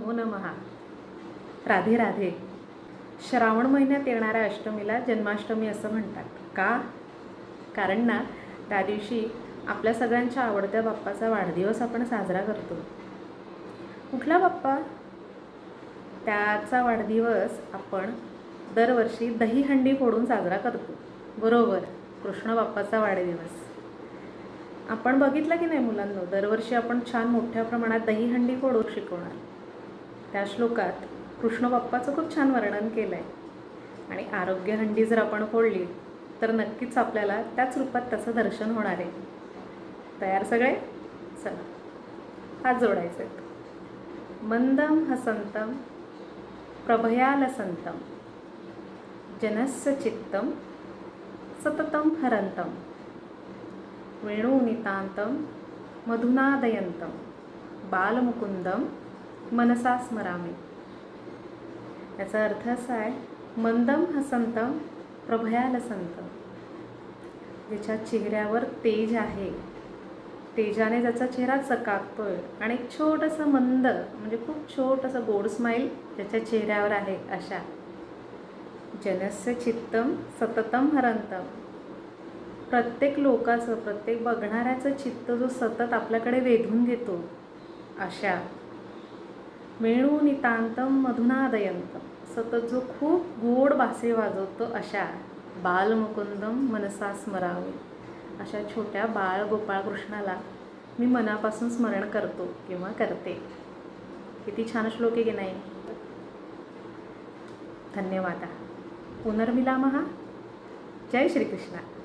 नमो नमः. राधे राधे. श्रावण महिन्यात येणाऱ्या अष्टमीला जन्माष्टमी असं म्हणतात. का? कारण ना त्या दिवशी आपल्या सगळ्यांच्या आवडत्या बाप्पाचा वाढदिवस आपण साजरा करतो. कुठला बाप्पा? त्याचा वाढदिवस आपण दरवर्षी दहीहंडी फोडून साजरा करतो. बरोबर, कृष्ण बाप्पाचा वाढदिवस. आपण बघितलं की नाही मुलांनो, दरवर्षी आपण छान मोठ्या प्रमाणात दहीहंडी फोडून शिकवणार. त्या श्लोकात कृष्ण बाप्पाचं खूप छान वर्णन केलं आहे. आणि आरोग्यहंडी जर आपण फोडली तर नक्कीच आपल्याला त्याच रूपात त्याचं दर्शन होणार आहे. तयार सगळे? चला, हात जोडायचे. मंदम हसंतम प्रभयालसंतम जनस्य चित्तम सततम हरंतम वेणुनितांतम मधुनादयंतम बालमुकुंदम मनसा स्मरामी. याचा अर्थ असा आहे, मंदम हसंतम प्रभयालसंतम, ज्याच्या चेहऱ्यावर तेज आहे, तेजाने ज्याचा चेहरा चकाकतोय आणि एक छोटंसं मंद म्हणजे खूप छोटंसं गोड स्माईल ज्याच्या चेहऱ्यावर आहे, अशा जनस्य चित्तम सततम हरंतम, प्रत्येक लोकाचं, प्रत्येक बघणाऱ्याचं चित्त जो सतत आपल्याकडे वेधून घेतो, अशा वेणुनितांतम मधुनादयंतम, सतत जो खूप गोड बासे वाजवतो, अशा बालमुकुंदम मनसा स्मरामी, अशा छोट्या बाळ गोपाळ कृष्णाला मी मनापासून स्मरण करतो किंवा करते. किती छान श्लोक आहे की नाही? धन्यवाद. पुनर्मिलामः. जय श्रीकृष्ण.